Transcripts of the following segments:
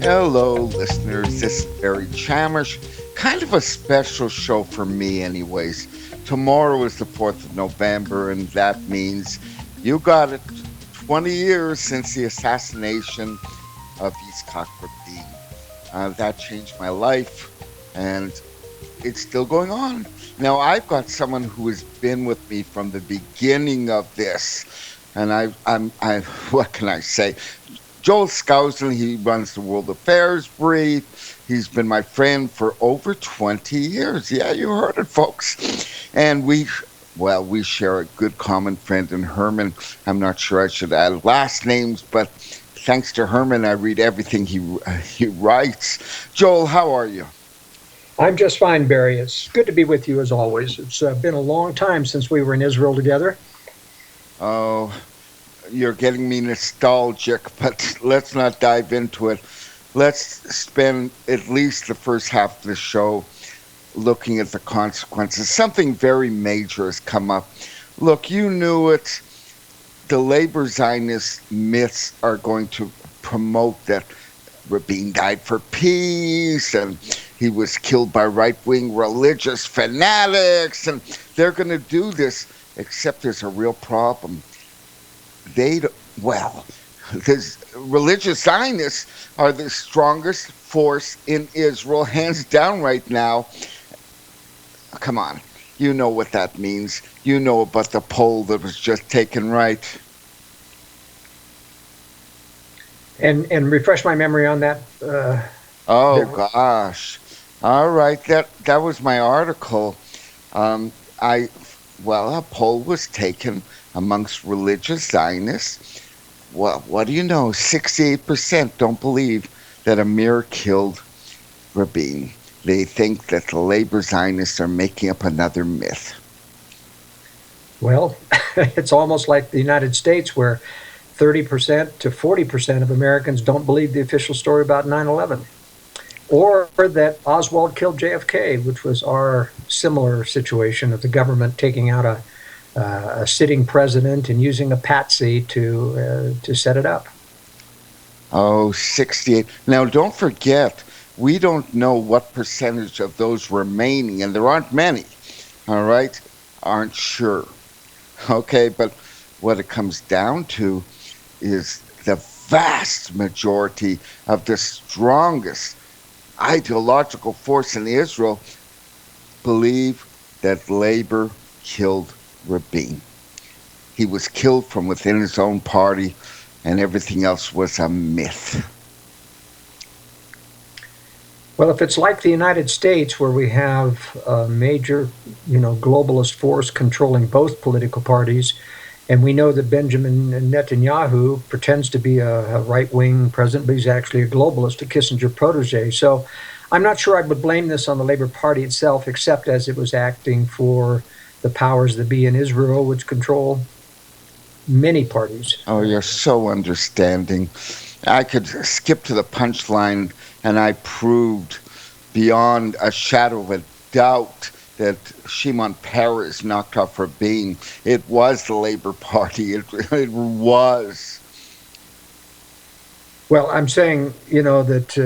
Hello, listeners. This is Barry Chamish. Kind of a special show for me, anyways. Tomorrow is the 4th of November, and that means you got it. 20 years since the assassination of Yitzhak Rabin. That changed my life, and it's still going on. Now, I've got someone who has been with me from the beginning of this, and what can I say? Joel Skousen, he runs the World Affairs Brief. He's been my friend for over 20 years. Yeah, you heard it, folks. And we share a good common friend in Herman. I'm not sure I should add last names, but thanks to Herman, I read everything he writes. Joel, how are you? I'm just fine, Barry. It's good to be with you as always. It's been a long time since we were in Israel together. Oh, you're getting me nostalgic, but let's not dive into it. Let's spend at least the first half of the show looking at the consequences. Something very major has come up. Look, you knew it. The labor Zionist myths are going to promote that Rabin died for peace and he was killed by right-wing religious fanatics, and they're going to do this, except there's a real problem. The religious Zionists are the strongest force in Israel, hands down right now. Come on, you know what that means. You know about the poll that was just taken, right? And refresh my memory on that. Gosh. All right, that was my article. A poll was taken amongst religious Zionists. Well, what do you know? 68% don't believe that Amir killed Rabin. They think that the labor Zionists are making up another myth. Well, it's almost like the United States, where 30% to 40% of Americans don't believe the official story about 9/11. Or that Oswald killed JFK, which was our similar situation of the government taking out a sitting president and using a patsy to set it up. Oh, 68. Now, don't forget, we don't know what percentage of those remaining, and there aren't many, all right, aren't sure. Okay, but what it comes down to is the vast majority of the strongest ideological force in Israel believe that labor killed Rabin. He was killed from within his own party, and everything else was a myth. Well, if it's like the United States, where we have a major, globalist force controlling both political parties, and we know that Benjamin Netanyahu pretends to be a right-wing president, but he's actually a globalist, a Kissinger protege. So I'm not sure I would blame this on the Labor Party itself, except as it was acting for the powers that be in Israel, which control many parties. Oh, you're so understanding. I could skip to the punchline, and I proved beyond a shadow of a doubt that Shimon Peres knocked off Rabin. It was the Labor Party. It was. Well, I'm saying, that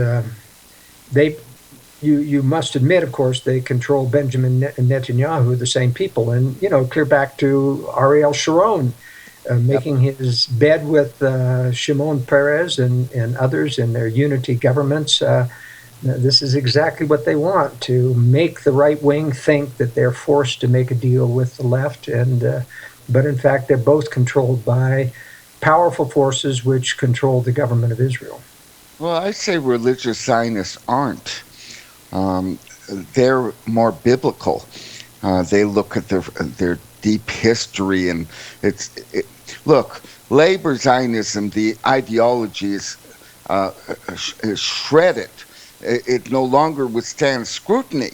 you must admit, of course, they control Benjamin Netanyahu, the same people. And, clear back to Ariel Sharon, making his bed with Shimon Peres and others in their unity governments. This is exactly what they want, to make the right wing think that they're forced to make a deal with the left. But in fact, they're both controlled by powerful forces which control the government of Israel. Well, I say religious Zionists aren't. They're more biblical. They look at their deep history, and look, labor Zionism, the ideology is shredded. It no longer withstands scrutiny.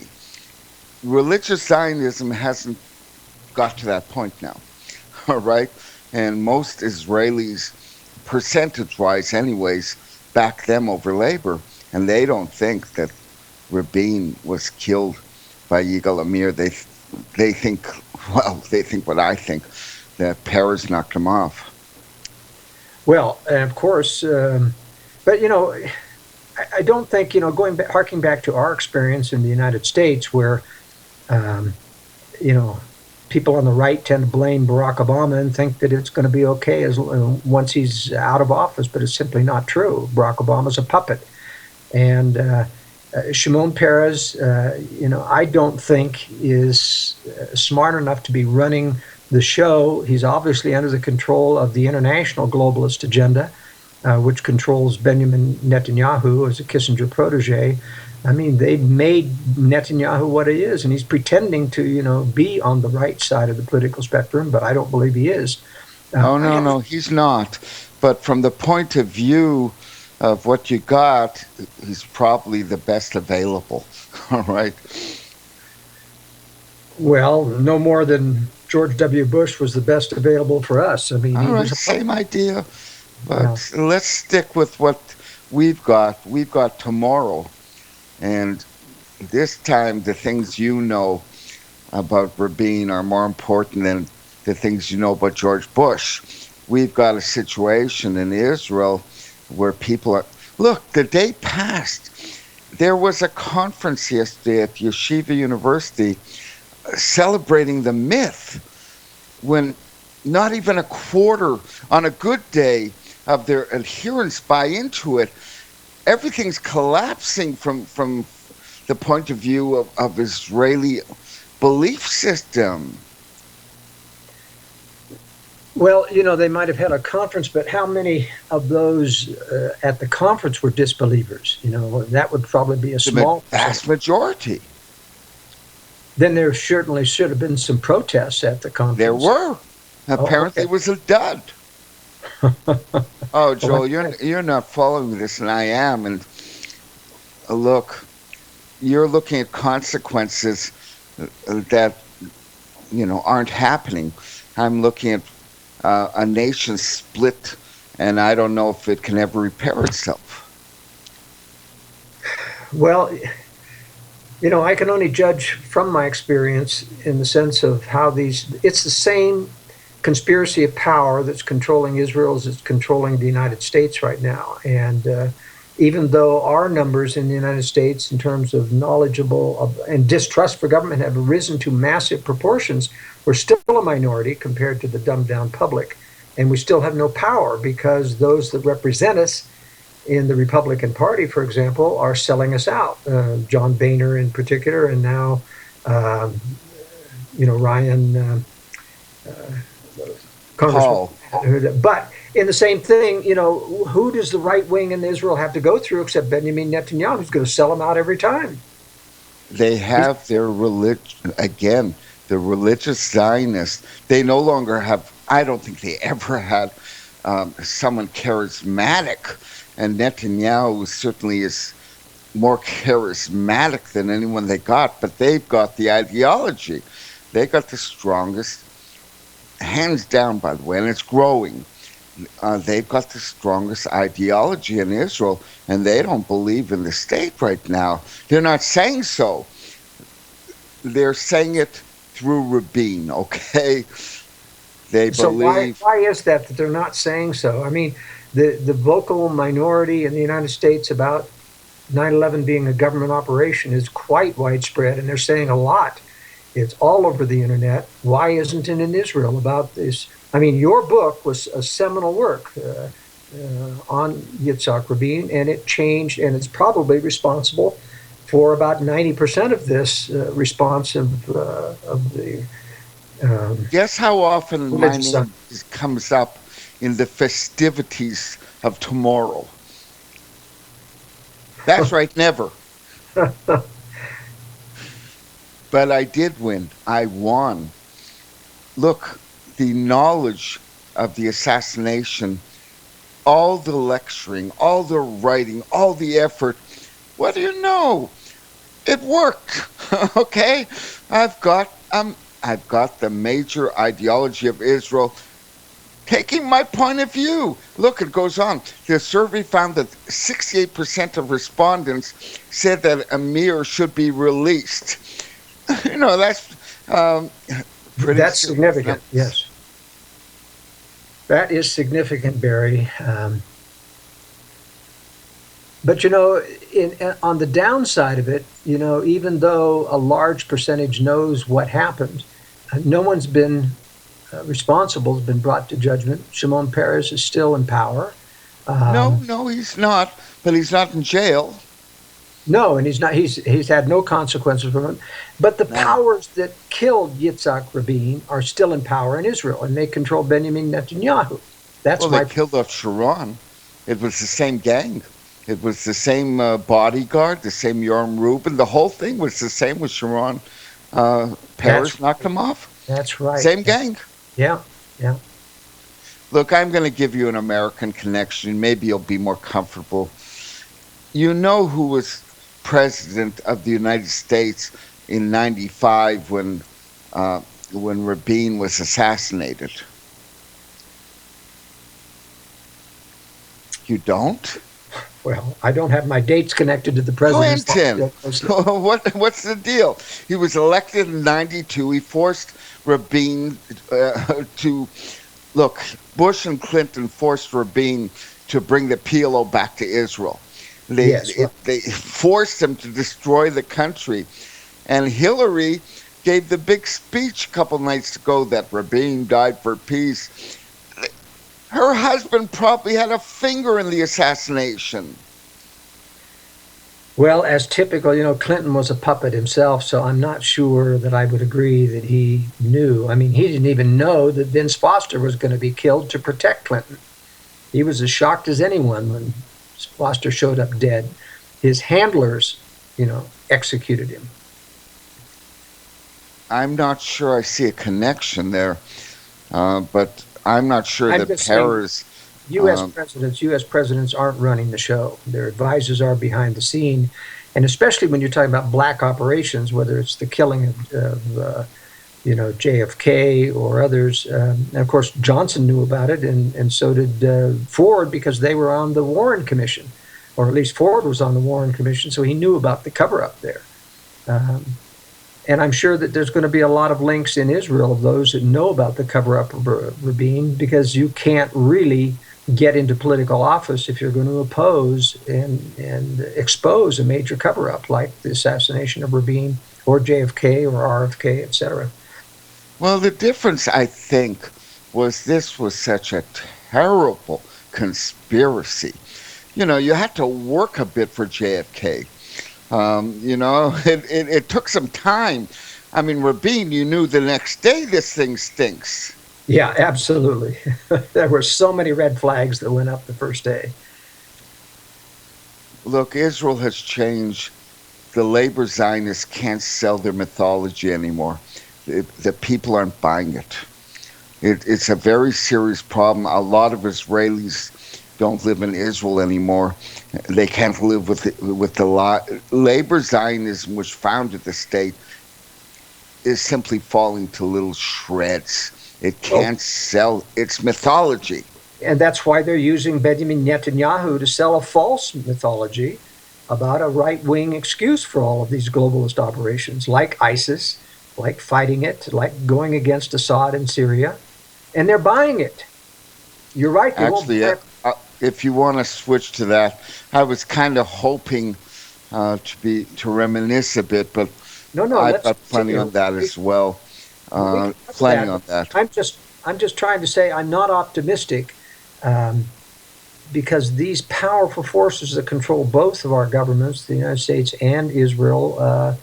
Religious Zionism hasn't got to that point now, all right? And most Israelis, percentage-wise anyways, back them over labor, and they don't think that Rabin was killed by Yigal Amir. They think what I think, that Peres knocked him off. Well, and of course, but I don't think harking back to our experience in the United States, where um, people on the right tend to blame Barack Obama and think that it's going to be okay once he's out of office, but it's simply not true. Barack Obama's a puppet, and Shimon Peres, I don't think is smart enough to be running the show. He's obviously under the control of the international globalist agenda, which controls Benjamin Netanyahu as a Kissinger protege. I mean, they've made Netanyahu what he is, and he's pretending to, be on the right side of the political spectrum, but I don't believe he is. No, he's not. But from the point of view of what you got, he's probably the best available. All right. Well, no more than George W. Bush was the best available for us. I mean, all right, same idea. But let's stick with what we've got. We've got tomorrow. And this time, the things you know about Rabin are more important than the things you know about George Bush. We've got a situation in Israel where people are... Look, the day passed. There was a conference yesterday at Yeshiva University celebrating the myth when not even a quarter on a good day of their adherents buy into it. Everything's collapsing from the point of view of Israeli belief system. Well, they might have had a conference, but how many of those at the conference were disbelievers? That would probably be a small vast majority. Then there certainly should have been some protests at the conference. There were. Apparently it was a dud. Oh, Joel, you're not following this, and I am. And look, you're looking at consequences that aren't happening. I'm looking at a nation split, and I don't know if it can ever repair itself. Well, I can only judge from my experience in the sense of how it's the same conspiracy of power that's controlling Israel as it's controlling the United States right now. And even though our numbers in the United States in terms of and distrust for government have risen to massive proportions, we're still a minority compared to the dumbed-down public. And we still have no power because those that represent us in the Republican Party, for example, are selling us out. John Boehner in particular, and now, Ryan... Paul. But in the same thing, who does the right wing in Israel have to go through except Benjamin Netanyahu, who's going to sell them out every time? They have their religion, again, the religious Zionists. They no longer have, I don't think they ever had someone charismatic. And Netanyahu certainly is more charismatic than anyone they got, but they've got the ideology. They got the strongest, hands down, by the way, and it's growing. They've got the strongest ideology in Israel, and they don't believe in the state right now. They're not saying so. They're saying it through Rabin, okay? They believe... So why is that they're not saying so? I mean, the vocal minority in the United States about 9/11 being a government operation is quite widespread, and they're saying a lot. It's all over the internet. Why isn't it in Israel about this? I mean, your book was a seminal work on Yitzhak Rabin, and it changed, and it's probably responsible for about 90% of this response of the... Guess how often my name comes up in the festivities of tomorrow? That's right, never. But I did win. I won. Look, the knowledge of the assassination, all the lecturing, all the writing, all the effort, what do you know? It worked. Okay? I've got the major ideology of Israel taking my point of view. Look, it goes on. The survey found that 68% of respondents said that Amir should be released. That's that's significant, yes. That is significant, Barry. But on the downside of it, even though a large percentage knows what happened, no one's been responsible, has been brought to judgment. Shimon Peres is still in power. No, he's not. But he's not in jail. No, and he's not. He's had no consequences from it. But the No. powers that killed Yitzhak Rabin are still in power in Israel, and they control Benjamin Netanyahu. That's Well, they killed off Sharon. It was the same gang. It was the same bodyguard, the same Yoram Rubin. The whole thing was the same with Sharon. Paris knocked him off. That's right. Same gang. Yeah, yeah. Look, I'm going to give you an American connection. Maybe you'll be more comfortable. You know who was president of the United States in '95 when Rabin was assassinated? You don't? Well, I don't have my dates connected to the president. Clinton. What's the deal? He was elected in '92. He forced Rabin to look. Bush and Clinton forced Rabin to bring the PLO back to Israel. They forced him to destroy the country, and Hillary gave the big speech a couple nights ago that Rabin died for peace. Her husband probably had a finger in the assassination. Well, as typical, Clinton was a puppet himself, so I'm not sure that I would agree that he knew. I mean, he didn't even know that Vince Foster was going to be killed to protect Clinton. He was as shocked as anyone when Foster showed up dead. His handlers, executed him. I'm not sure I see a connection there, but I'm not sure I'm that just saying, Paris. U.S. presidents aren't running the show. Their advisors are behind the scene, and especially when you're talking about black operations, whether it's the killing of JFK or others. And of course, Johnson knew about it, and so did Ford, because they were on the Warren Commission, or at least Ford was on the Warren Commission, so he knew about the cover-up there. And I'm sure that there's going to be a lot of links in Israel of those that know about the cover-up of Rabin, because you can't really get into political office if you're going to oppose and expose a major cover-up like the assassination of Rabin or JFK or RFK, etc. Well, the difference, I think, was this was such a terrible conspiracy. You had to work a bit for JFK. It took some time. I mean, Rabin, you knew the next day this thing stinks. Yeah, absolutely. There were so many red flags that went up the first day. Look, Israel has changed. The labor Zionists can't sell their mythology anymore. The people aren't buying it. It's a very serious problem. A lot of Israelis don't live in Israel anymore. They can't live with the labor Zionism, which founded the state, is simply falling to little shreds. It can't sell its mythology. And that's why they're using Benjamin Netanyahu to sell a false mythology about a right-wing excuse for all of these globalist operations, like ISIS, like fighting it, like going against Assad in Syria. And they're buying it. You're right. Actually, if you want to switch to that, I was kind of hoping to reminisce a bit, but I've got plenty on that as well. Plenty on that. I'm just trying to say I'm not optimistic, because these powerful forces that control both of our governments, the United States and Israel,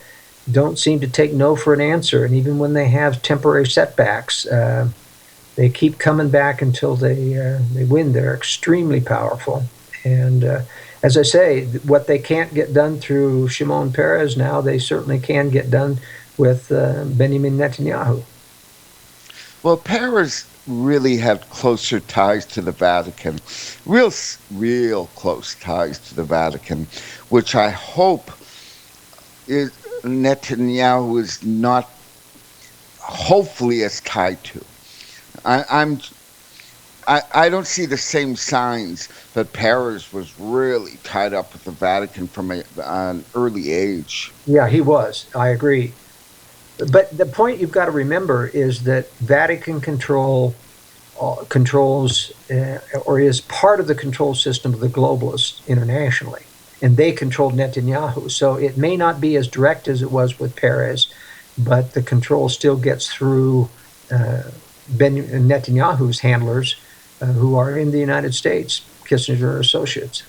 don't seem to take no for an answer. And even when they have temporary setbacks, they keep coming back until they win. They're extremely powerful. And as I say, what they can't get done through Shimon Peres now, they certainly can get done with Benjamin Netanyahu. Well, Peres really had closer ties to the Vatican, real close ties to the Vatican, which I hope Netanyahu is not, hopefully, as tied to. I don't see the same signs that Peres was really tied up with the Vatican from an early age. Yeah, he was. I agree. But the point you've got to remember is that Vatican control controls or is part of the control system of the globalists internationally. And they controlled Netanyahu. So it may not be as direct as it was with Peres, but the control still gets through Netanyahu's handlers who are in the United States, Kissinger associates.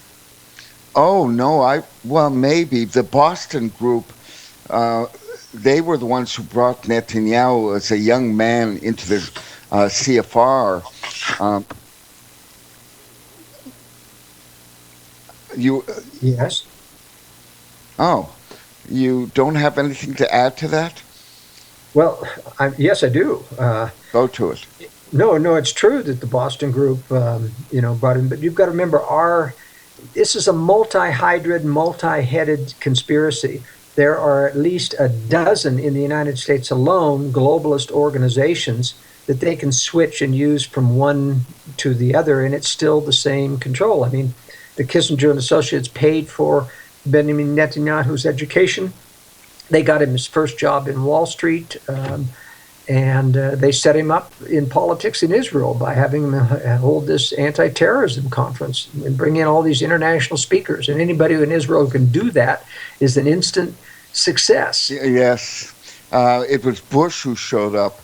Oh, no, well, maybe. The Boston group, they were the ones who brought Netanyahu as a young man into the CFR. Um, you, Yes. oh, you don't have anything to add to that? Well, yes, I do. Go to it. No, it's true that the Boston group, brought in, but you've got to remember this is a multi-hydrid, multi-headed conspiracy. There are at least a dozen in the United States alone, globalist organizations that they can switch and use from one to the other, and it's still the same control. I mean, the Kissinger and Associates paid for Benjamin Netanyahu's education. They got him his first job in Wall Street, and they set him up in politics in Israel by having him hold this anti-terrorism conference and bring in all these international speakers. And anybody in Israel who can do that is an instant success. Yes. It was Bush who showed up.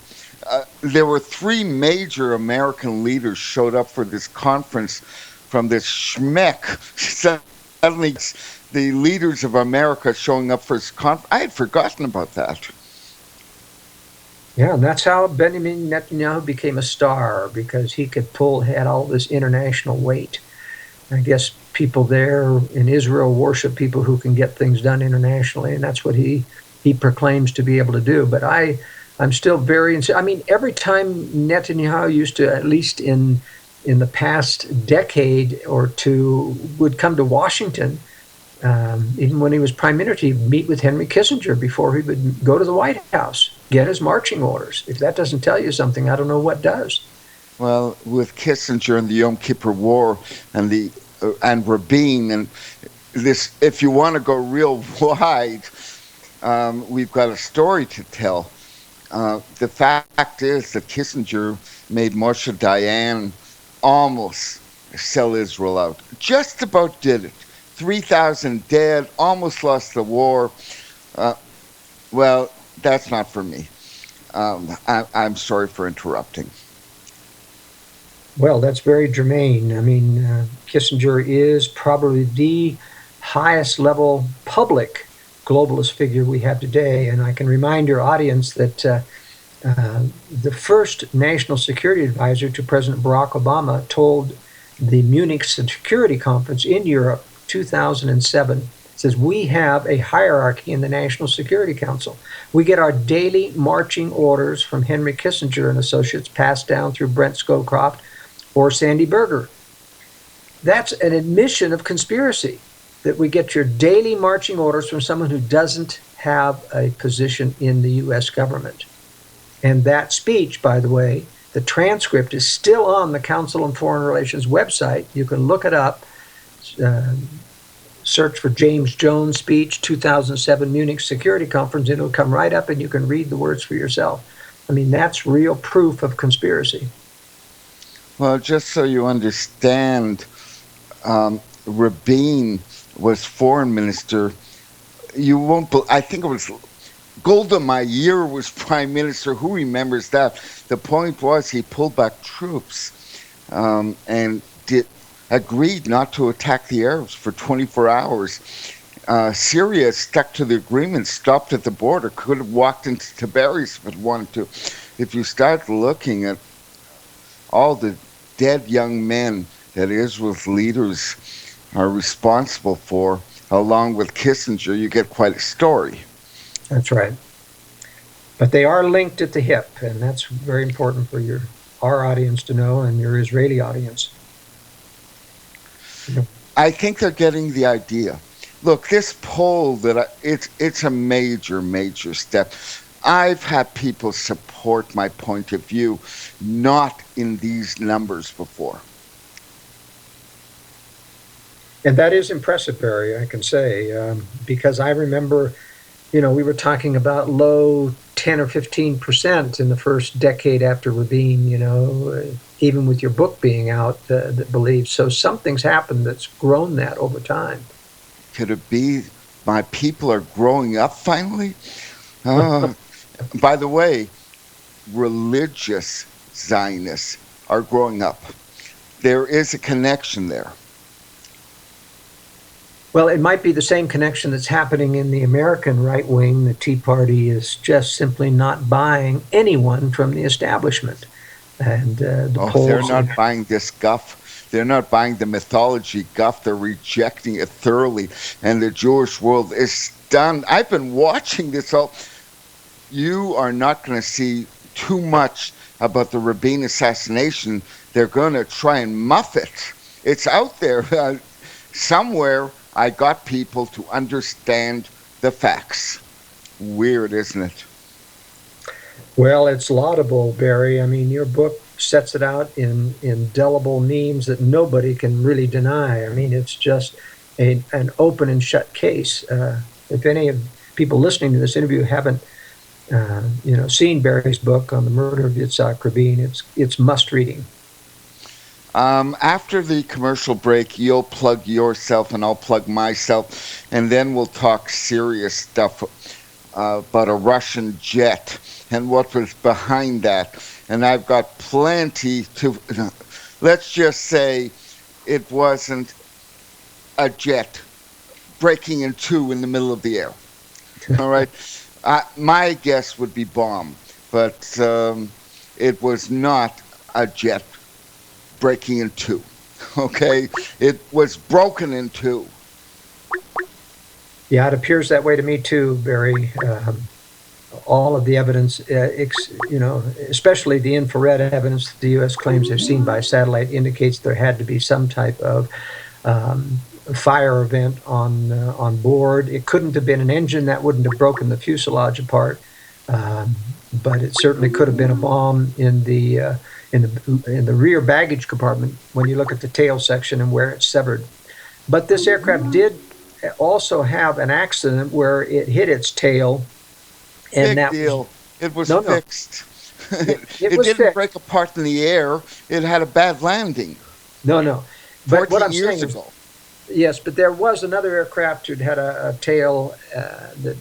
There were three major American leaders showed up for this conference from this schmeck. Suddenly, the leaders of America showing up for his conference. I had forgotten about that. Yeah, and that's how Benjamin Netanyahu became a star, because he had all this international weight. I guess people there in Israel worship people who can get things done internationally, and that's what he proclaims to be able to do. But I'm still every time Netanyahu used to, at least in the past decade or two, would come to Washington, even when he was prime minister, he'd meet with Henry Kissinger before he would go to the White House, get his marching orders. If that doesn't tell you something, I don't know what does. Well, with Kissinger and the Yom Kippur War and Rabin and this, if you want to go real wide, we've got a story to tell. The fact is that Kissinger made Moshe Dayan almost sell Israel out. Just about did it. 3,000 dead, almost lost the war. Well, that's not for me. I'm sorry for interrupting. Well, that's very germane. I mean, Kissinger is probably the highest level public globalist figure we have today. And I can remind your audience that the first national security advisor to President Barack Obama told the Munich Security Conference in Europe, 2007, says we have a hierarchy in the National Security Council. We get our daily marching orders from Henry Kissinger and Associates, passed down through Brent Scowcroft or Sandy Berger. That's an admission of conspiracy, that we get your daily marching orders from someone who doesn't have a position in the U.S. government. And that speech, by the way, the transcript is still on the Council on Foreign Relations website. You can look it up. Search for James Jones speech, 2007 Munich Security Conference. It'll come right up and you can read the words for yourself. I mean, that's real proof of conspiracy. Well, just so you understand, Rabin was foreign minister. You won't. I think it was Golda Meir was prime minister. Who remembers that? The point was he pulled back troops and agreed not to attack the Arabs for 24 hours. Syria stuck to the agreement, stopped at the border, could have walked into Tiberias if it wanted to. If you start looking at all the dead young men that Israel's leaders are responsible for, along with Kissinger, you get quite a story. That's right. But they are linked at the hip, and that's very important for our audience to know and your Israeli audience. I think they're getting the idea. Look, this poll it's a major step. I've had people support my point of view, not in these numbers before. And that is impressive, Barry, I can say, because I remember, we were talking about low 10 or 15% in the first decade after Rabin, even with your book being out, that believes. So something's happened that's grown that over time. Could it be my people are growing up finally? By the way, religious Zionists are growing up. There is a connection there. Well, it might be the same connection that's happening in the American right wing. The Tea Party is just simply not buying anyone from the establishment. And the polls. They're not buying this guff. They're not buying the mythology guff. They're rejecting it thoroughly. And the Jewish world is stunned. I've been watching this all. You are not going to see too much about the Rabin assassination. They're going to try and muff it. It's out there somewhere. I got people to understand the facts. Weird, isn't it? Well, it's laudable, Barry. I mean, your book sets it out in indelible memes that nobody can really deny. I mean, it's just an open and shut case. If any of people listening to this interview haven't, seen Barry's book on the murder of Yitzhak Rabin, it's must reading. After the commercial break, you'll plug yourself and I'll plug myself, and then we'll talk serious stuff about a Russian jet and what was behind that. And I've got plenty to... Let's just say it wasn't a jet breaking in two in the middle of the air. All right? My guess would be bomb, but it was not a jet breaking in two. Okay? It was broken in two. Yeah, it appears that way to me too, Barry. All of the evidence, especially the infrared evidence the U.S. claims they've seen by satellite, indicates there had to be some type of fire event on board. It couldn't have been an engine. That wouldn't have broken the fuselage apart, but it certainly could have been a bomb in the rear baggage compartment when you look at the tail section and where it's severed. But this aircraft did also have an accident where it hit its tail. And Big deal. It was fixed. It didn't fixed. break apart in the air. It had a bad landing. No. But 14 what I'm years saying ago. Yes, but there was another aircraft who'd had a tail that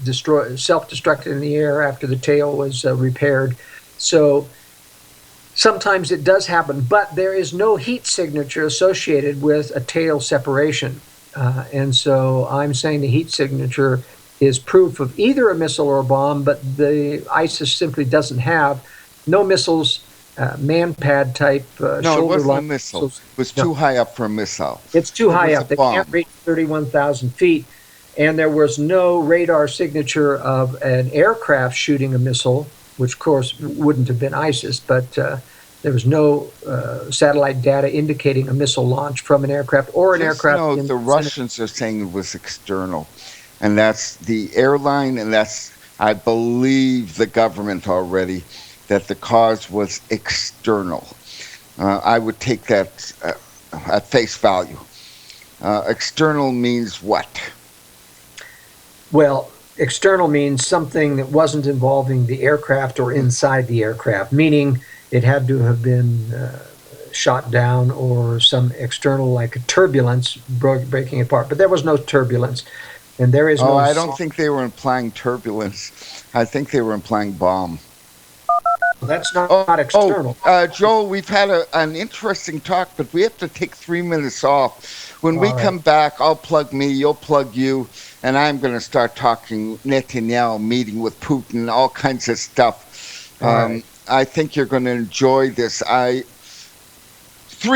self-destructed in the air after the tail was repaired. So sometimes it does happen, but there is no heat signature associated with a tail separation. And so I'm saying the heat signature is proof of either a missile or a bomb, but the ISIS simply doesn't have no missiles, man-pad type shoulder line. No, it wasn't a missile. It was too high up for a missile. It's too high up. They can't reach 31,000 feet. And there was no radar signature of an aircraft shooting a missile, which, of course, wouldn't have been ISIS, but there was no satellite data indicating a missile launch from an aircraft or an aircraft. No, the Russians are saying it was external. And that's the airline, and that's, I believe, the government already, that the cause was external. I would take that at face value. External means what? Well, external means something that wasn't involving the aircraft or inside the aircraft, meaning it had to have been shot down or some external, like a turbulence, breaking apart. But there was no turbulence. And there is no... I don't think they were implying turbulence. I think they were implying bomb. Well, that's not external. Joel, we've had an interesting talk, but we have to take 3 minutes off. When we come back, I'll plug me, you'll plug you, and I'm going to start talking Netanyahu, meeting with Putin, all kinds of stuff. I think you're going to enjoy this. 3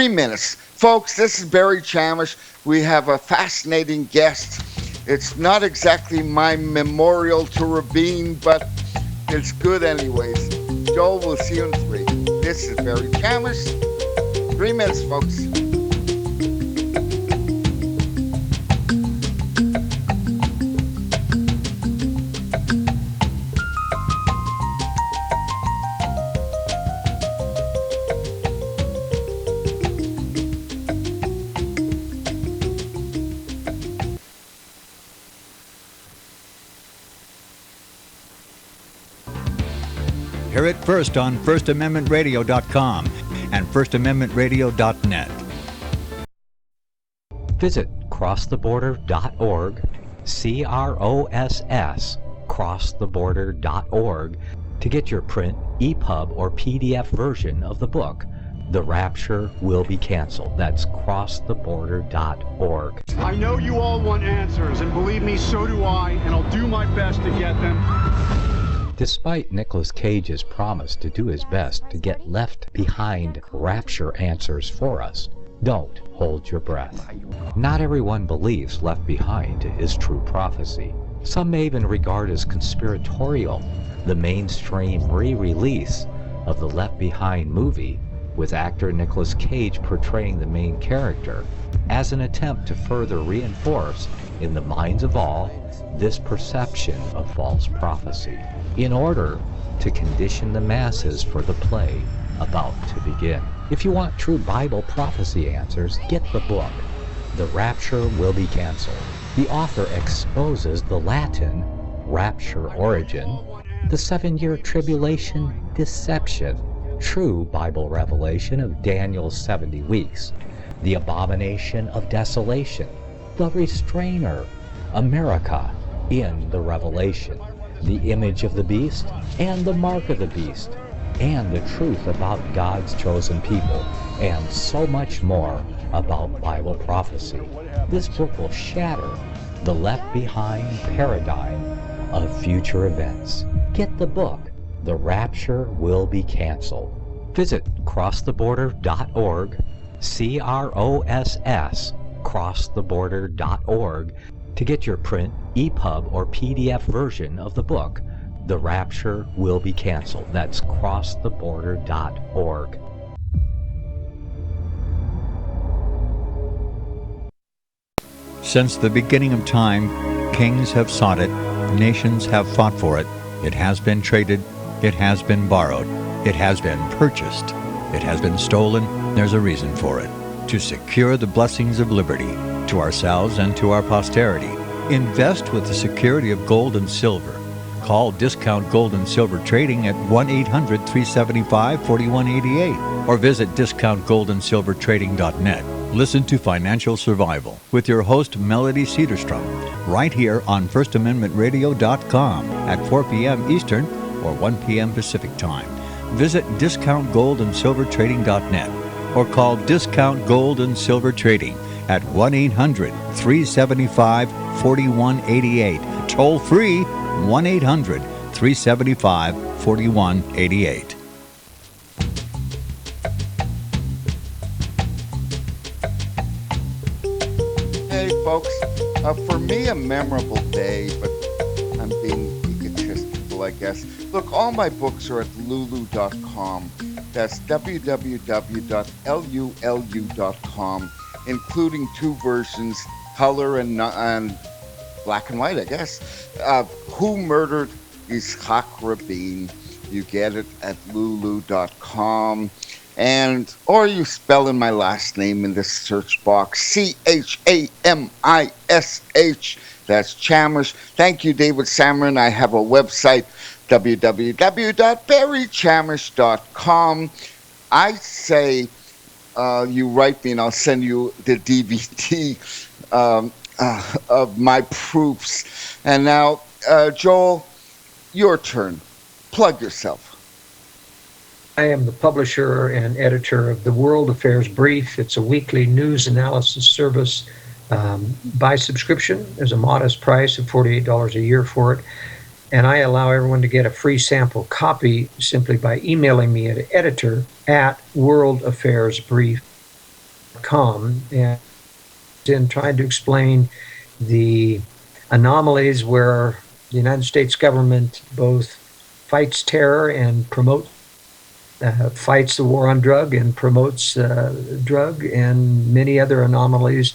minutes. Folks, this is Barry Chamish. We have a fascinating guest. It's not exactly my memorial to Rabin, but it's good anyways. Joel, we'll see you in 3. This is Barry Chamish. 3 minutes, folks. Hear it first on FirstAmendmentRadio.com and FirstAmendmentRadio.net. Visit crosstheborder.org, CROSS, crosstheborder.org, to get your print, EPUB, or PDF version of the book, The Rapture Will Be Canceled. That's crosstheborder.org. I know you all want answers, and believe me, so do I, and I'll do my best to get them. Despite Nicolas Cage's promise to do his best to get left behind rapture answers for us, don't hold your breath. Not everyone believes Left Behind is true prophecy. Some may even regard as conspiratorial the mainstream re-release of the Left Behind movie with actor Nicolas Cage portraying the main character as an attempt to further reinforce in the minds of all this perception of false prophecy in order to condition the masses for the play about to begin. If you want true Bible prophecy answers, get the book, The Rapture Will Be Canceled. The author exposes the Latin rapture origin, the 7-year tribulation deception, true Bible revelation of Daniel's 70 weeks, the abomination of desolation, the restrainer, America in the Revelation, the image of the beast and the mark of the beast, and the truth about God's chosen people, and so much more about Bible prophecy. This book will shatter the Left Behind paradigm of future events. Get the book, The Rapture Will Be Canceled. Visit crosstheborder.org, CROSS, crosstheborder.org, to get your print, EPUB, or PDF version of the book, The Rapture Will Be Canceled. That's crosstheborder.org. Since the beginning of time, kings have sought it, nations have fought for it. It has been traded, it has been borrowed, it has been purchased, it has been stolen. There's a reason for it: to secure the blessings of liberty to ourselves and to our posterity. Invest with the security of gold and silver. Call Discount Gold and Silver Trading at 1-800-375-4188 or visit discountgoldandsilvertrading.net. Listen to Financial Survival with your host Melody Cedarstrom right here on FirstAmendmentRadio.com at 4 p.m. Eastern or 1 p.m. Pacific Time. Visit discountgoldandsilvertrading.net or call Discount Gold and Silver Trading at 1-800-375-4188. Toll free 1-800-375-4188. Hey, folks. For me, a memorable day, but I'm being egotistical, I guess. Look, all my books are at lulu.com. That's www.lulu.com, including 2 versions, color and black and white, I guess. Who Murdered Yitzhak Rabin? You get it at lulu.com. Or you spell in my last name in the search box, Chamish. That's Chamish. Thank you, David Samrin. I have a website, www.barrychamish.com. I say you write me and I'll send you the DVD of my proofs. And now, Joel, your turn. Plug yourself. I am the publisher and editor of the World Affairs Brief. It's a weekly news analysis service by subscription. There's a modest price of $48 a year for it. And I allow everyone to get a free sample copy simply by emailing me at editor@worldaffairsbrief.com. And in trying to explain the anomalies where the United States government both fights terror and fights the war on drug and promotes drug, and many other anomalies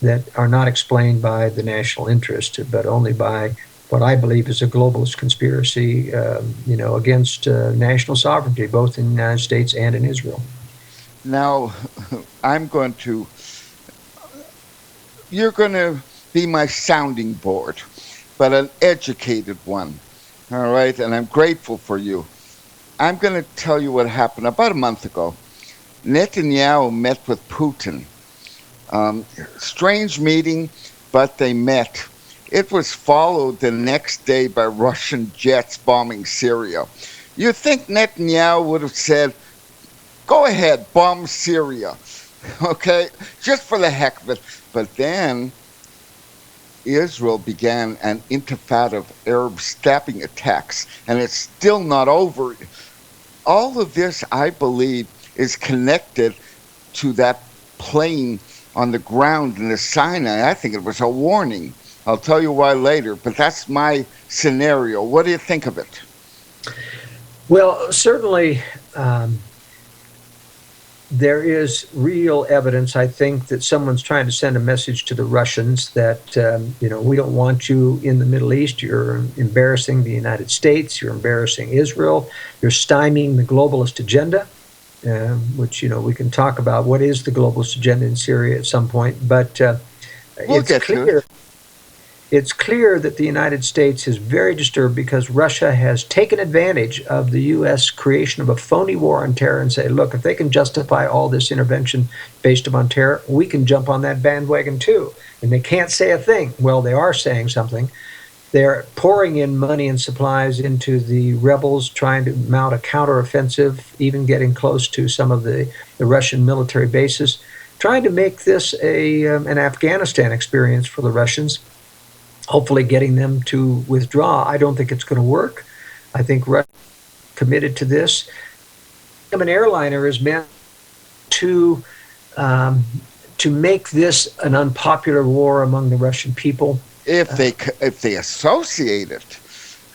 that are not explained by the national interest, but only by what I believe is a globalist conspiracy, against national sovereignty, both in the United States and in Israel. Now, you're going to be my sounding board, but an educated one. All right, and I'm grateful for you. I'm going to tell you what happened about a month ago. Netanyahu met with Putin. Strange meeting, but they met. It was followed the next day by Russian jets bombing Syria. You think Netanyahu would have said, go ahead, bomb Syria, okay, just for the heck of it. But then Israel began an intifada of Arab stabbing attacks, and it's still not over. All of this, I believe, is connected to that plane on the ground in the Sinai. I think it was a warning. I'll tell you why later, but that's my scenario. What do you think of it? Well, certainly there is real evidence, I think, that someone's trying to send a message to the Russians that, we don't want you in the Middle East. You're embarrassing the United States. You're embarrassing Israel. You're stymieing the globalist agenda, which, we can talk about what is the globalist agenda in Syria at some point. But it's clear that the United States is very disturbed because Russia has taken advantage of the U.S. creation of a phony war on terror and say, look, if they can justify all this intervention based upon terror, we can jump on that bandwagon too. And they can't say a thing. Well, they are saying something. They're pouring in money and supplies into the rebels, trying to mount a counteroffensive, even getting close to some of the Russian military bases, trying to make this an Afghanistan experience for the Russians. Hopefully getting them to withdraw. I don't think it's going to work. I think Russia is committed to this. An airliner is meant to make this an unpopular war among the Russian people. If they associate it,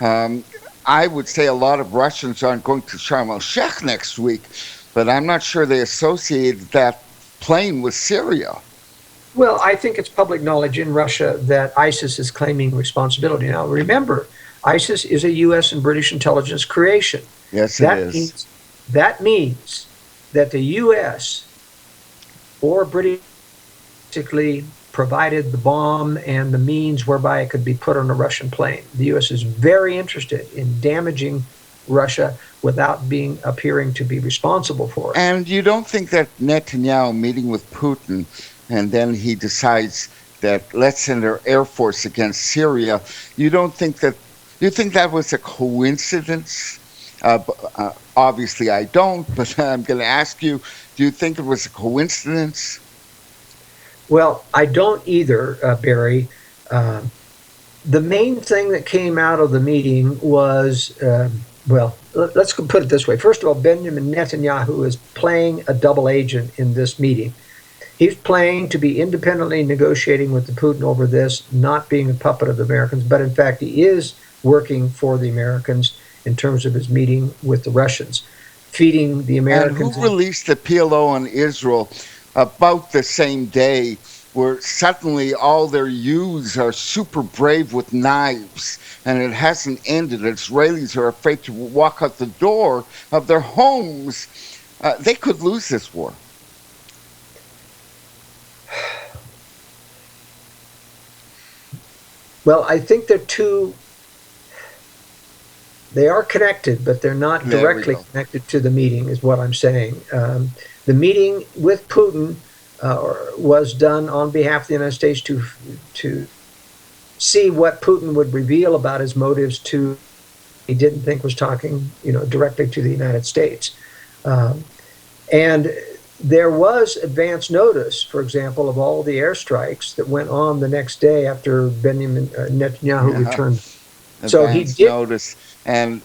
I would say a lot of Russians aren't going to Sharm el-Sheikh next week, but I'm not sure they associated that plane with Syria. Well, I think it's public knowledge in Russia that ISIS is claiming responsibility. Now, remember, ISIS is a U.S. and British intelligence creation. Yes, it is. That means that the U.S. or British basically provided the bomb and the means whereby it could be put on a Russian plane. The U.S. is very interested in damaging Russia without appearing to be responsible for it. And you don't think that Netanyahu meeting with Putin and then he decides that let's send our Air Force against Syria, you think that was a coincidence? Obviously I don't, but I'm going to ask you, do you think it was a coincidence? Well, I don't either, Barry. The main thing that came out of the meeting was, let's put it this way. First of all, Benjamin Netanyahu is playing a double agent in this meeting. He's playing to be independently negotiating with the Putin over this, not being a puppet of the Americans, but in fact he is working for the Americans in terms of his meeting with the Russians, feeding the Americans. And who released the PLO on Israel about the same day, where suddenly all their youths are super brave with knives, and it hasn't ended. Israelis are afraid to walk out the door of their homes. They could lose this war. Well, I think they are connected, but they're not directly connected to the meeting, is what I'm saying. The meeting with Putin was done on behalf of the United States to see what Putin would reveal about his motives to he didn't think was talking, directly to the United States. And there was advance notice, for example, of all the airstrikes that went on the next day after Benjamin Netanyahu returned. So he did notice. And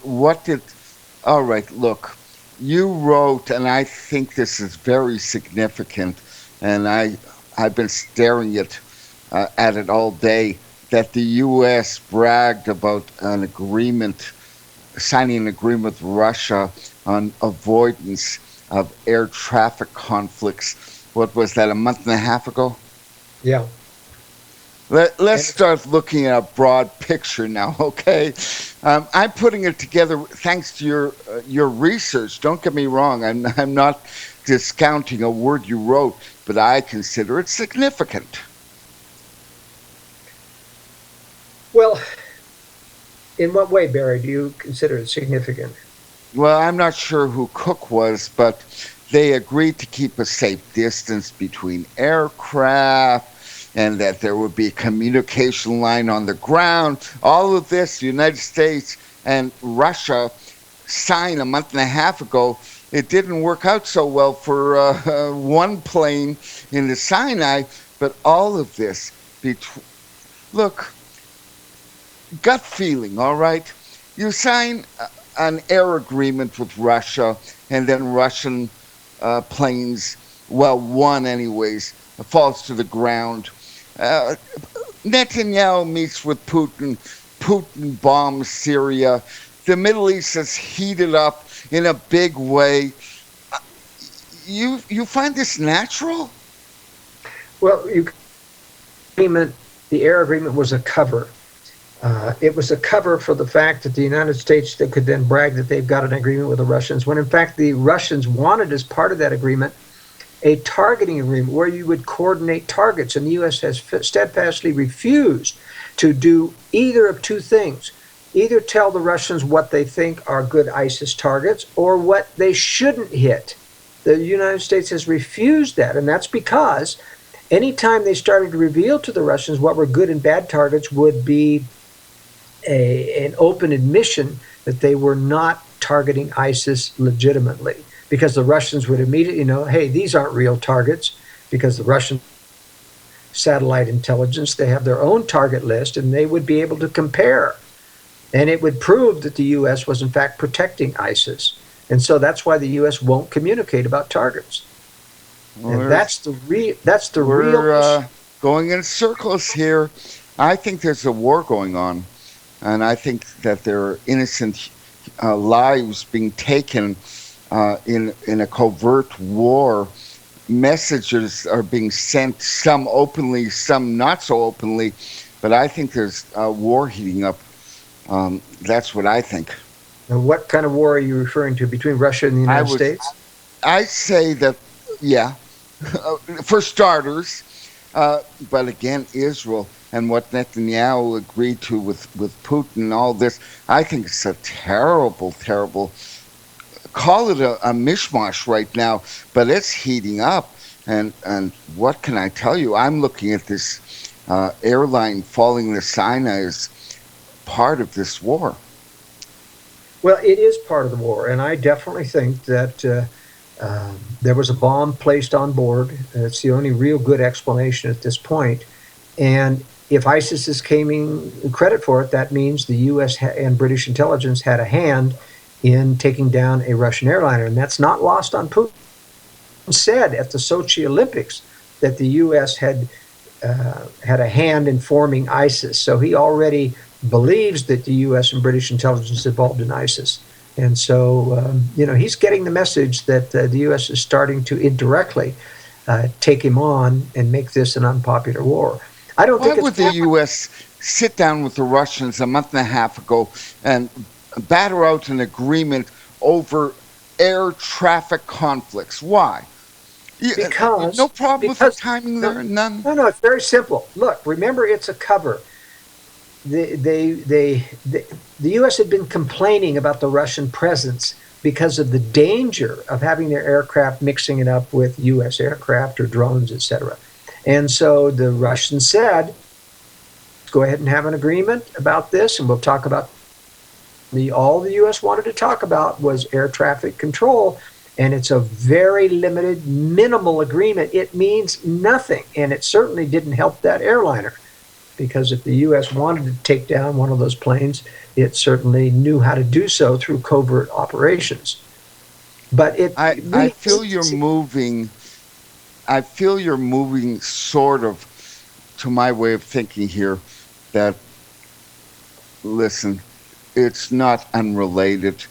all right, look, you wrote, and I think this is very significant, and I've been staring at it all day, that the U.S. bragged about signing an agreement with Russia on avoidance of air traffic conflicts. What was that, a month and a half ago? Yeah. Let's start looking at a broad picture now, okay? I'm putting it together thanks to your research. Don't get me wrong. I'm not discounting a word you wrote, but I consider it significant. Well, in what way, Barry, do you consider it significant? well, I'm not sure who Cook was, but they agreed to keep a safe distance between aircraft and that there would be a communication line on the ground. All of this, the United States and Russia signed a month and a half ago. It didn't work out so well for one plane in the Sinai, but all of this, look, gut feeling, all right? You sign an air agreement with Russia, and then Russian planes, well, one anyways, falls to the ground. Netanyahu meets with Putin. Putin bombs Syria. The Middle East is heated up in a big way. You find this natural? Well, the air agreement was a cover. It was a cover for the fact that the United States could then brag that they've got an agreement with the Russians, when in fact the Russians wanted, as part of that agreement, a targeting agreement where you would coordinate targets, and the U.S. has steadfastly refused to do either of two things. Either tell the Russians what they think are good ISIS targets or what they shouldn't hit. The United States has refused that, and that's because anytime they started to reveal to the Russians what were good and bad targets would be an open admission that they were not targeting ISIS legitimately, because the Russians would immediately know, hey, these aren't real targets, because the Russian satellite intelligence, they have their own target list, and they would be able to compare. And it would prove that the U.S. was in fact protecting ISIS. And so that's why the U.S. won't communicate about targets. Well, and that's the real We're going in circles here. I think there's a war going on. And I think that there are innocent lives being taken in a covert war. Messages are being sent, some openly, some not so openly. But I think there's a war heating up. That's what I think. Now, what kind of war are you referring to between Russia and the United States? I say that, yeah, for starters. But again, Israel and what Netanyahu agreed to with Putin and all this, I think it's a terrible, terrible, call it a mishmash right now, but it's heating up. And what can I tell you? I'm looking at this airline falling to Sinai as part of this war. Well, it is part of the war, and I definitely think that there was a bomb placed on board. It's the only real good explanation at this point. And if ISIS is claiming credit for it, that means the U.S. and British intelligence had a hand in taking down a Russian airliner. And that's not lost on Putin. He said at the Sochi Olympics that the U.S. had a hand in forming ISIS. So he already believes that the U.S. and British intelligence is involved in ISIS. And so, he's getting the message that the U.S. is starting to indirectly take him on and make this an unpopular war. I don't think. Why would the U.S. sit down with the Russians a month and a half ago and batter out an agreement over air traffic conflicts? Why? Because no problem with the timing there. None. No, it's very simple. Look, remember, it's a cover. The U.S. had been complaining about the Russian presence because of the danger of having their aircraft mixing it up with U.S. aircraft or drones, etc. And so the Russians said, let's go ahead and have an agreement about this, and we'll talk about all the U.S. wanted to talk about was air traffic control, and it's a very limited, minimal agreement. It means nothing, and it certainly didn't help that airliner. Because if the U.S. wanted to take down one of those planes, it certainly knew how to do so through covert operations. But I feel you're moving. I feel you're moving sort of to my way of thinking here. That, listen, it's not unrelated.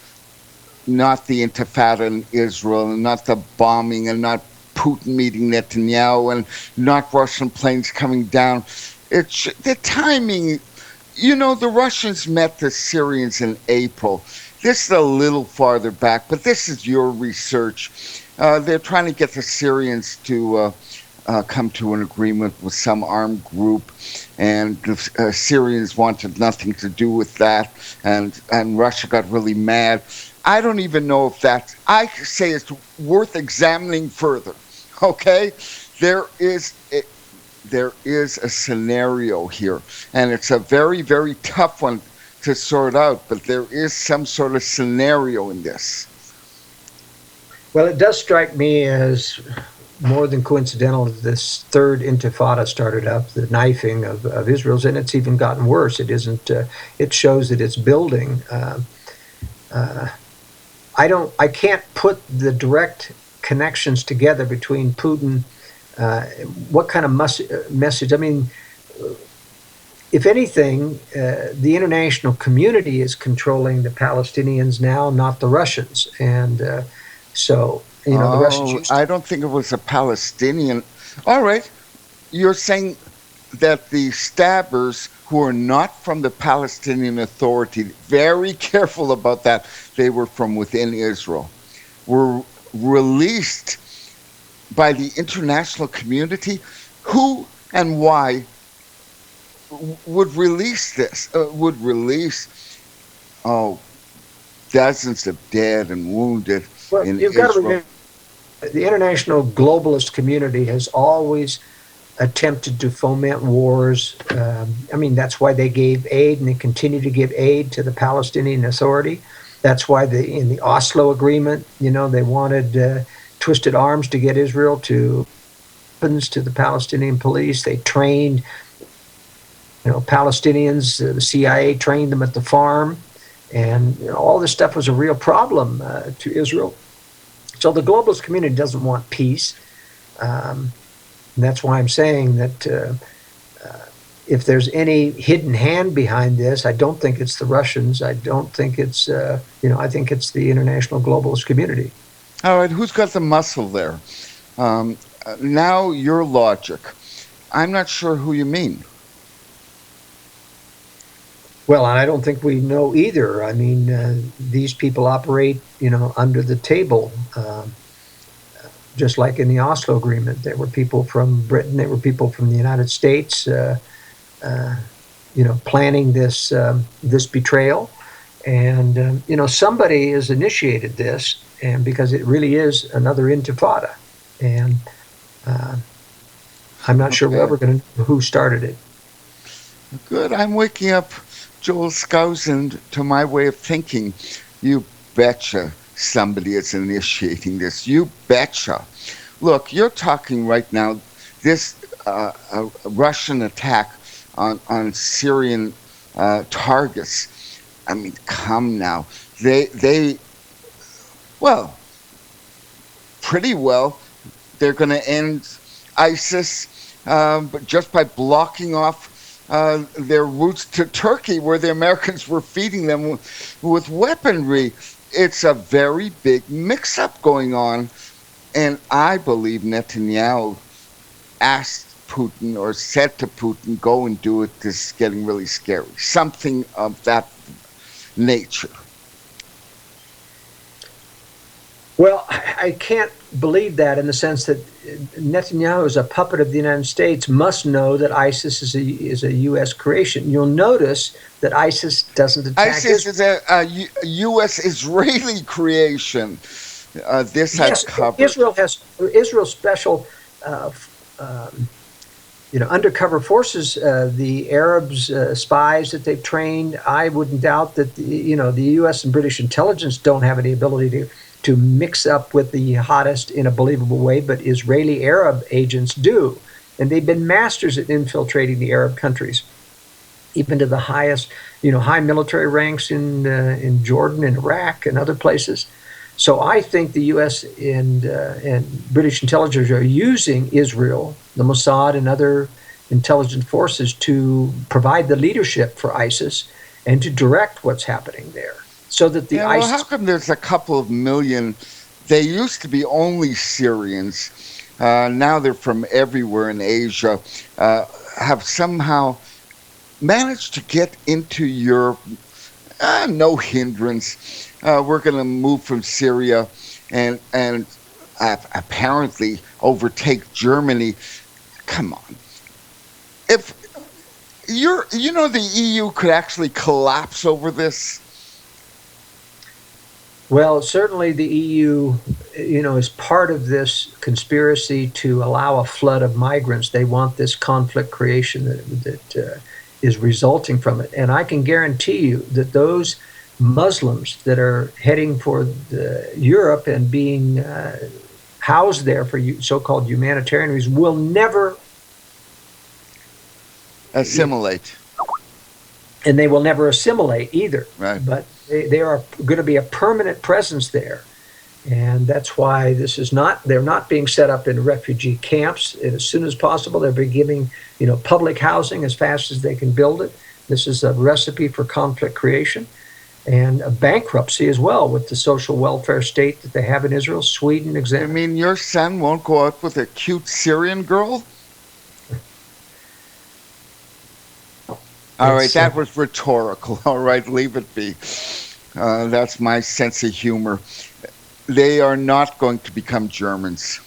Not the Intifada in Israel, and not the bombing, and not Putin meeting Netanyahu, and not Russian planes coming down. It's the timing. The Russians met the Syrians in April. This is a little farther back, but this is your research. They're trying to get the Syrians to come to an agreement with some armed group, and the Syrians wanted nothing to do with that, and Russia got really mad. I don't even know if I say it's worth examining further. Okay? There is a, there is a scenario here, and it's a very, very tough one to sort out, but there is some sort of scenario in this. Well, it does strike me as more than coincidental that this third intifada started up, the knifing of Israel's, and it's even gotten worse. It isn't. It shows that it's building. I can't put the direct connections together between Putin. What kind of message? I mean, if anything, the international community is controlling the Palestinians now, not the Russians, and so. The Russians I don't think it was a Palestinian. All right. You're saying that the stabbers who are not from the Palestinian Authority, very careful about that, they were from within Israel, were released by the international community. Who and why would release this? Dozens of dead and wounded in you've got to Israel. remember, the international globalist community has always attempted to foment wars. That's why they gave aid, and they continue to give aid to the Palestinian Authority. That's why in the Oslo Agreement, they wanted twisted arms to get Israel to weapons to the Palestinian police. They trained, Palestinians. The CIA trained them at the farm, and all this stuff was a real problem to Israel. So the globalist community doesn't want peace. And that's why I'm saying that if there's any hidden hand behind this, I don't think it's the Russians. I don't think it's, I think it's the international globalist community. All right, who's got the muscle there? Now your logic. I'm not sure who you mean. Well, I don't think we know either. I mean, these people operate, under the table, just like in the Oslo Agreement. There were people from Britain, there were people from the United States, planning this betrayal, and somebody has initiated this, and because it really is another intifada, and I'm not sure we're ever going to know who started it. Good. I'm waking up Joel Skousen to my way of thinking. You betcha somebody is initiating this. You betcha. Look, you're talking right now, this Russian attack on Syrian targets. I mean, come now. They pretty well, they're going to end ISIS, but just by blocking off their routes to Turkey, where the Americans were feeding them with weaponry. It's a very big mix-up going on, and I believe Netanyahu asked Putin or said to Putin, go and do it, this is getting really scary. Something of that nature. Well, I can't believe that in the sense that Netanyahu, as a puppet of the United States, must know that ISIS is a U.S. creation. You'll notice that ISIS doesn't attack ISIS is a U.S. Israeli creation. This I've covered. Israel's special, undercover forces. The Arabs, spies that they've trained. I wouldn't doubt that the U.S. and British intelligence don't have any ability to mix up with the hottest in a believable way, but Israeli Arab agents do. And they've been masters at infiltrating the Arab countries, even to the highest, high military ranks in Jordan and Iraq and other places. So I think the U.S. and British intelligence are using Israel, the Mossad, and other intelligence forces to provide the leadership for ISIS and to direct what's happening there. So that the ISIS... how come there's a couple of million? They used to be only Syrians. Now they're from everywhere in Asia. Have somehow managed to get into Europe. No hindrance. We're going to move from Syria and apparently overtake Germany. Come on. If the EU could actually collapse over this. Well, certainly the EU, is part of this conspiracy to allow a flood of migrants. They want this conflict creation that is resulting from it. And I can guarantee you that those Muslims that are heading for Europe and being housed there for so-called humanitarian reasons will never assimilate. And they will never assimilate either. Right. But they are going to be a permanent presence there. And that's why they're not being set up in refugee camps. And as soon as possible, they're giving, public housing as fast as they can build it. This is a recipe for conflict creation and a bankruptcy as well with the social welfare state that they have in Israel. Sweden, example. I mean, your son won't go out with a cute Syrian girl? All right, that was rhetorical. All right, leave it be. That's my sense of humor. They are not going to become Germans.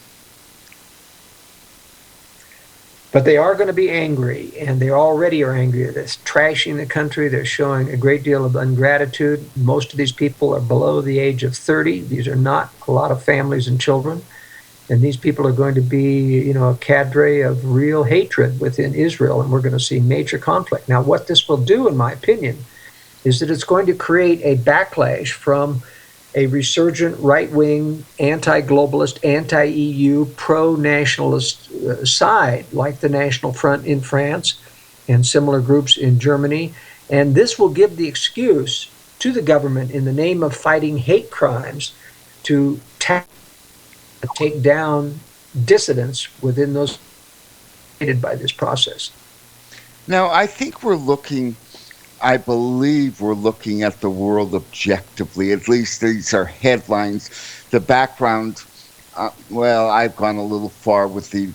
But they are going to be angry, and they already are angry. They're trashing the country. They're showing a great deal of ingratitude. Most of these people are below the age of 30. These are not a lot of families and children. And these people are going to be, a cadre of real hatred within Israel, and we're going to see major conflict. Now, what this will do, in my opinion, is that it's going to create a backlash from a resurgent right-wing, anti-globalist, anti-EU, pro-nationalist side, like the National Front in France and similar groups in Germany. And this will give the excuse to the government, in the name of fighting hate crimes, to take down dissidents within those created by this process. Now, I think I believe we're looking at the world objectively. At least these are headlines. The background, I've gone a little far with the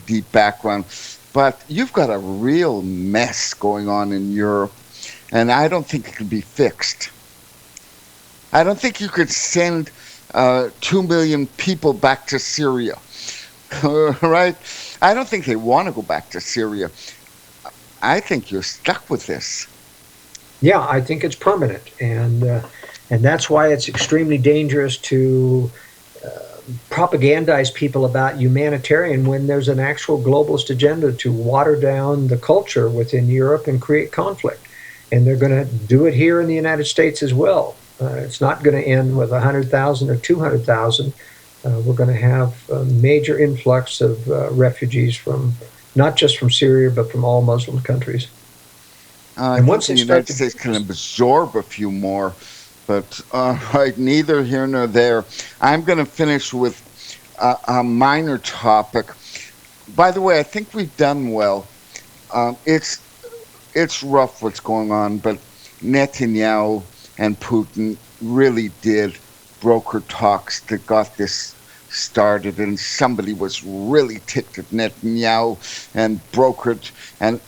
deep background, but you've got a real mess going on in Europe, and I don't think it can be fixed. I don't think you could send 2 million people back to Syria, right? I don't think they want to go back to Syria. I think you're stuck with this. Yeah, I think it's permanent, and that's why it's extremely dangerous to propagandize people about humanitarian when there's an actual globalist agenda to water down the culture within Europe and create conflict. And they're going to do it here in the United States as well. It's not going to end with 100,000 or 200,000. We're going to have a major influx of refugees from not just from Syria, but from all Muslim countries. And once the United States can absorb a few more, but right, neither here nor there. I'm going to finish with a minor topic. By the way, I think we've done well. It's rough what's going on, but Netanyahu and Putin really did broker talks that got this started, and somebody was really ticked at Netanyahu and brokered. And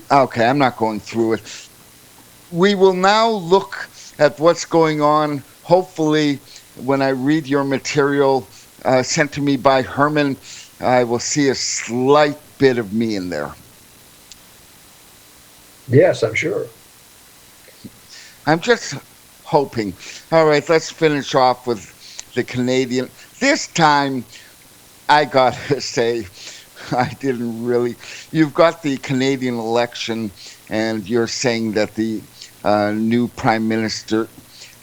okay, I'm not going through it. We will now look at what's going on. Hopefully, when I read your material sent to me by Herman, I will see a slight bit of me in there. Yes, I'm sure. I'm just hoping. All right, let's finish off with the Canadian. This time, I got to say, I didn't really. You've got the Canadian election, and you're saying that the new Prime Minister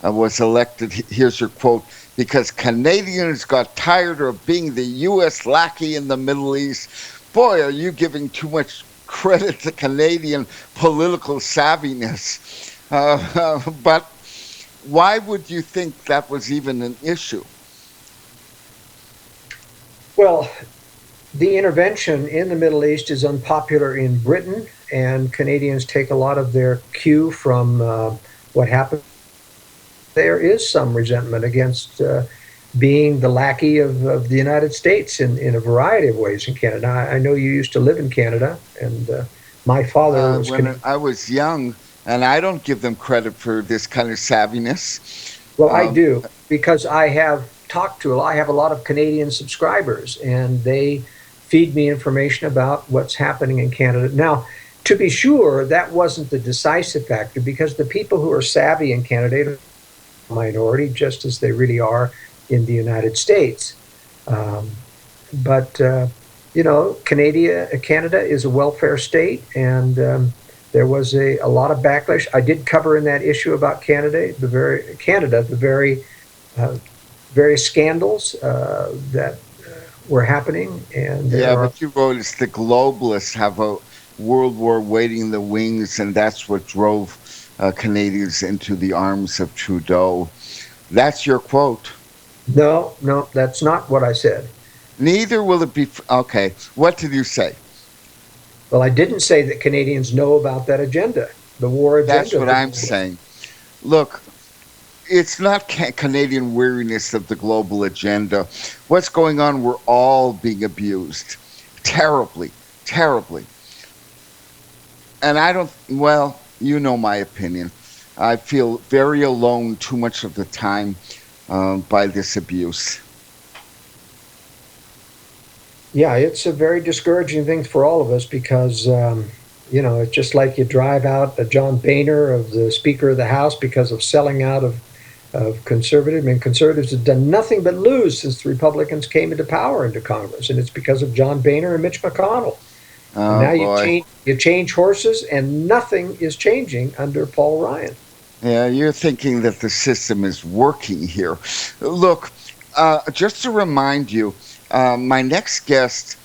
was elected. Here's your quote: because Canadians got tired of being the U.S. lackey in the Middle East. Boy, are you giving too much credit to Canadian political savviness. But why would you think that was even an issue? Well, the intervention in the Middle East is unpopular in Britain, and Canadians take a lot of their cue from what happened. There is some resentment against being the lackey of the United States in a variety of ways in Canada. I know you used to live in Canada, and my father was when I was young, and I don't give them credit for this kind of savviness. Well, I do, because I have a lot of Canadian subscribers, and they feed me information about what's happening in Canada. Now, to be sure, that wasn't the decisive factor, because the people who are savvy in Canada minority, just as they really are in the United States. But Canada is a welfare state, and there was a lot of backlash. I did cover in that issue about Canada the very various scandals that were happening. And but you wrote it's the globalists have a world war waiting in the wings, and that's what drove Canadians into the arms of Trudeau. That's your quote. No, that's not what I said. Neither will it be. Okay, what did you say? Well, I didn't say that Canadians know about that agenda, the war agenda. That's what I'm saying. Look, it's not Canadian weariness of the global agenda. What's going on? We're all being abused. Terribly, terribly. And you know my opinion. I feel very alone too much of the time by this abuse. Yeah, it's a very discouraging thing for all of us because, it's just like you drive out John Boehner, of the Speaker of the House, because of selling out of conservative. And conservatives have done nothing but lose since the Republicans came into power into Congress, and it's because of John Boehner and Mitch McConnell. Oh, now boy. you change horses, and nothing is changing under Paul Ryan. Yeah, you're thinking that the system is working here. Look, just to remind you, my next guest,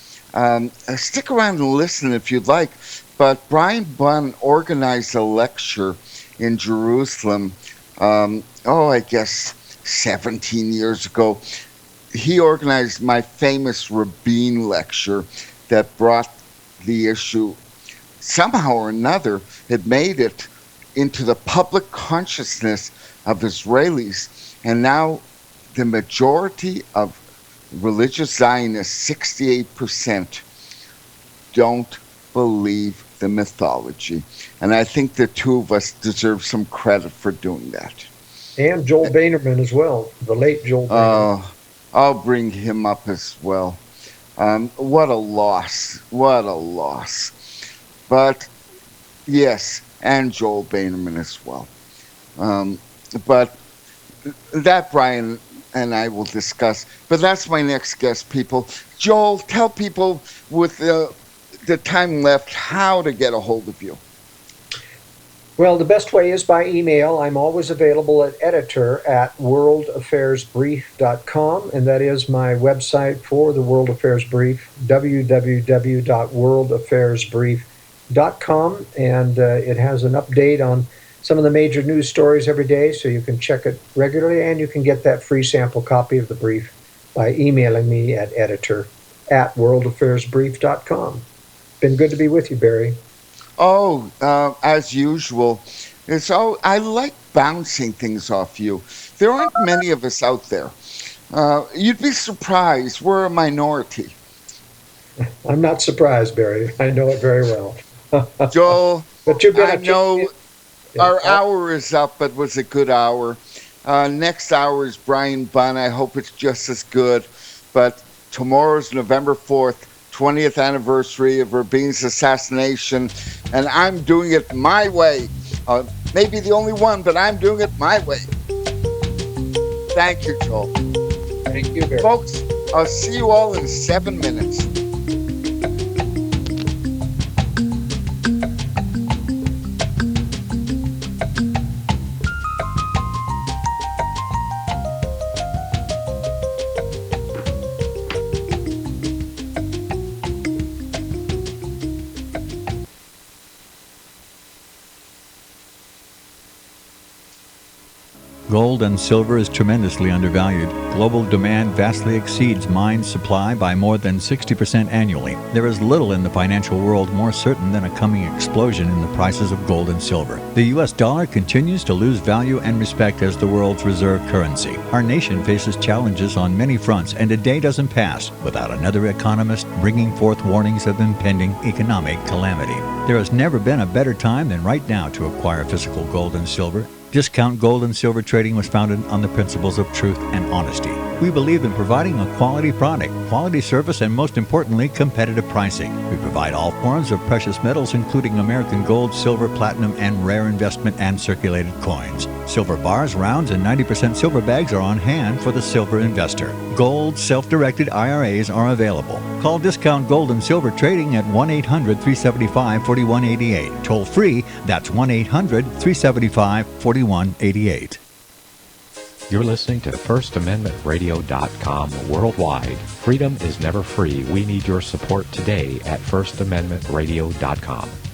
stick around and listen if you'd like, but Brian Bunn organized a lecture in Jerusalem, I guess 17 years ago. He organized my famous Rabin lecture that brought the issue, somehow or another, it made it into the public consciousness of Israelis. And now the majority of religious Zionists, 68%, don't believe the mythology. And I think the two of us deserve some credit for doing that. And Joel Beinerman as well, the late Joel Beinerman. I'll bring him up as well. What a loss. What a loss. But, yes, and Joel Beinerman as well. But that Brian and I will discuss. But that's my next guest, people. Joel, tell people with the time left how to get a hold of you. Well, the best way is by email. I'm always available at editor@worldaffairsbrief.com, and that is my website for the World Affairs Brief, www.worldaffairsbrief.com, and it has an update on some of the major news stories every day, so you can check it regularly, and you can get that free sample copy of the brief by emailing me at editor@worldaffairsbrief.com. Been good to be with you, Barry. As usual. I like bouncing things off you. There aren't many of us out there. You'd be surprised. We're a minority. I'm not surprised, Barry. I know it very well. Joel, but I know our hour is up, but it was a good hour. Next hour is Brian Bunn. I hope it's just as good. But tomorrow's November 4th. 20th anniversary of Rabin's assassination, and I'm doing it my way. Maybe the only one, but I'm doing it my way. Thank you, Joel. Thank you, Barry. Folks, I'll see you all in 7 minutes. Gold and silver is tremendously undervalued. Global demand vastly exceeds mine supply by more than 60% annually. There is little in the financial world more certain than a coming explosion in the prices of gold and silver. The U.S. dollar continues to lose value and respect as the world's reserve currency. Our nation faces challenges on many fronts, and a day doesn't pass without another economist bringing forth warnings of impending economic calamity. There has never been a better time than right now to acquire physical gold and silver. Discount Gold and Silver Trading was founded on the principles of truth and honesty. We believe in providing a quality product, quality service, and most importantly, competitive pricing. We provide all forms of precious metals, including American gold, silver, platinum, and rare investment and circulated coins. Silver bars, rounds, and 90% silver bags are on hand for the silver investor. Gold self-directed IRAs are available. Call Discount Gold and Silver Trading at 1-800-375-4188. Toll free, that's 1-800-375-4188. You're listening to FirstAmendmentRadio.com worldwide. Freedom is never free. We need your support today at FirstAmendmentRadio.com.